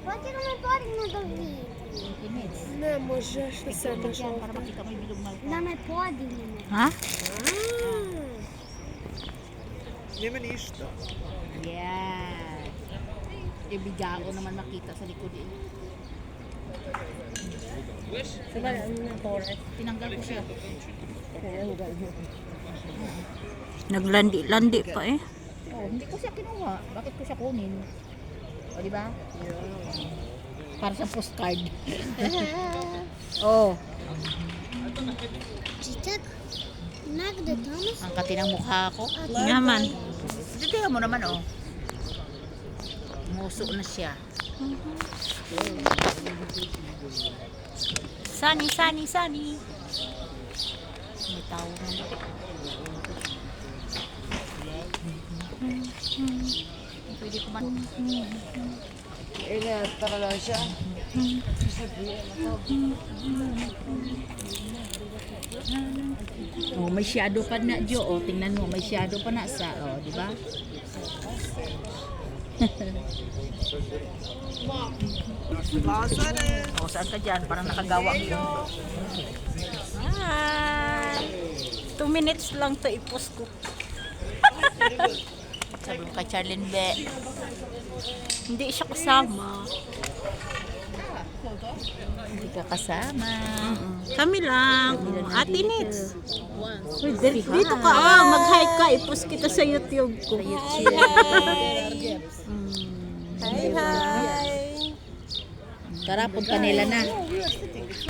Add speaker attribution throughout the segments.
Speaker 1: Pode naman pwedeng nagawin.
Speaker 2: Не, може, що це
Speaker 3: Para
Speaker 2: жовте.
Speaker 3: makita mo yung bilog malta.
Speaker 1: Naman pwedeng naman.
Speaker 4: Ha?
Speaker 2: Не мені що.
Speaker 3: Yan. Yung bigao naman makita sa likod eh.
Speaker 2: Sabay, ano na Torres?
Speaker 3: Tinanggal ko siya.
Speaker 4: Naglandi-landi pa eh.
Speaker 3: Oh, hindi ko siya kinuha. Bakit ko siya kunin? O, di ba? Para sa postcard. Oh,
Speaker 1: Чичак, нагде Томас.
Speaker 3: ang katinang mukha ko.
Speaker 4: Naman.
Speaker 3: Tingnan mo naman, oh. Muso na siya.
Speaker 4: Sunny, sunny, sunny.
Speaker 3: May tao na. Pwede ko man.
Speaker 2: Ingat talaga siya.
Speaker 3: Oh, may shadow pa na, Jo. Oh, tingnan mo, may shadow pa na sa, oh, di ba? Oh, saan ka dyan? Parang nakagawa mo.
Speaker 4: Hi! 2 minutes lang to i-post ko.
Speaker 3: Sabi mo kay Charlene Be.
Speaker 4: Hindi siya kasama.
Speaker 3: Hindi ka kasama.
Speaker 4: Kami lang.
Speaker 3: Kami lang
Speaker 4: Ate
Speaker 3: nandito.
Speaker 4: Nits. Uy, dito ka. Mag-hi ka. I-post kita sa YouTube ko.
Speaker 3: Sa YouTube.
Speaker 4: Hi, hi.
Speaker 3: Tara, punta nila na.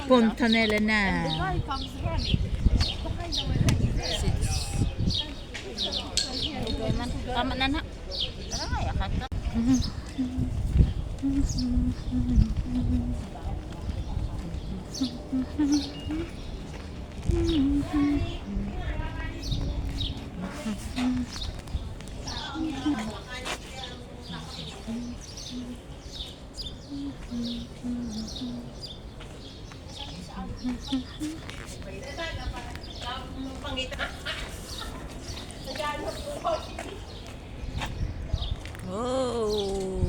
Speaker 3: Punta nila na.
Speaker 4: Tama na na.
Speaker 3: Tara nga, yakat ka.
Speaker 4: Oh.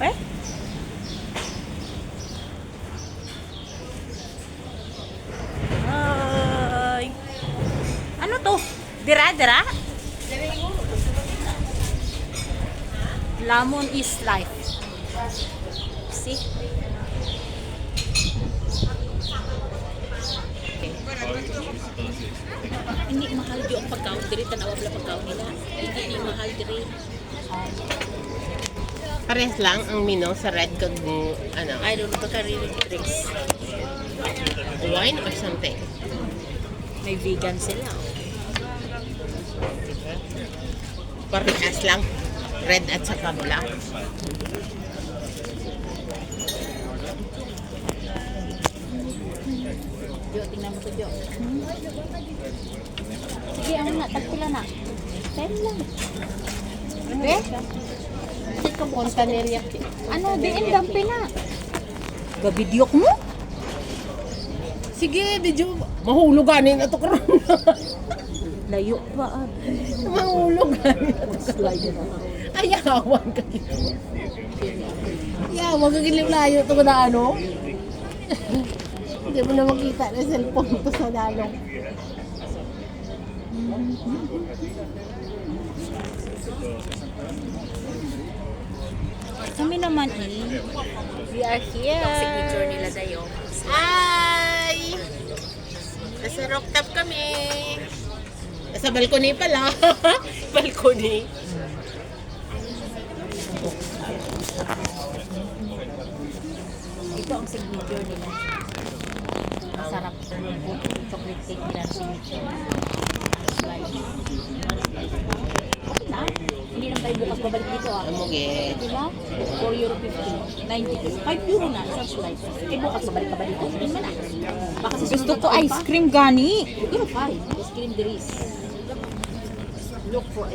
Speaker 4: Eh? Ay. Ano to? Dira-dira? Lemon is life. See?
Speaker 3: Hindi mahal di ang pagkaon diri, tanawa pala pagkaon nila. Hindi ni mahal diri.
Speaker 5: Pares lang ang mino sa red kag ano,
Speaker 3: I don't know, baka really drinks.
Speaker 5: wine or something.
Speaker 3: May vegan sila. Oh.
Speaker 5: Parehas lang. Red at saka black.
Speaker 3: Jo, tingnan mo to, Jo.
Speaker 4: Sige, ano na? Tagpila na. 10 lang.
Speaker 5: Eh? Fontanilla.
Speaker 4: Ano? Diin, dampi na. Gabidyok mo?
Speaker 5: Sige, medyo mahuluganin ato karon.
Speaker 4: Layo pa.
Speaker 5: Mahuluganin ato karon. Ayawan ka dito. Ayawan ka giliw layo to na ano. Hindi mo na makita na cellphone to sa dalong.
Speaker 4: Kami naman eh. We are here.
Speaker 3: Signature nila dayo.
Speaker 5: Ay! Nasa rooftop kami. Nasa balcony pala. Balcony.
Speaker 3: Ito ang signature nila. Masarap. Chocolate cake nila ang signature. Okay na. Hindi naman tayo bukas babalik dito ah.
Speaker 5: Amugi.
Speaker 3: Diba? 4 euro 50. 90. 5 euro na. Isang slice. Eh bukas babalik ka ba dito? Hindi na. Baka sa
Speaker 4: Gusto
Speaker 3: sunod
Speaker 4: ko
Speaker 3: na taon
Speaker 4: ice
Speaker 3: pa.
Speaker 4: cream gani.
Speaker 3: Euro 5. Ice cream there is. Look for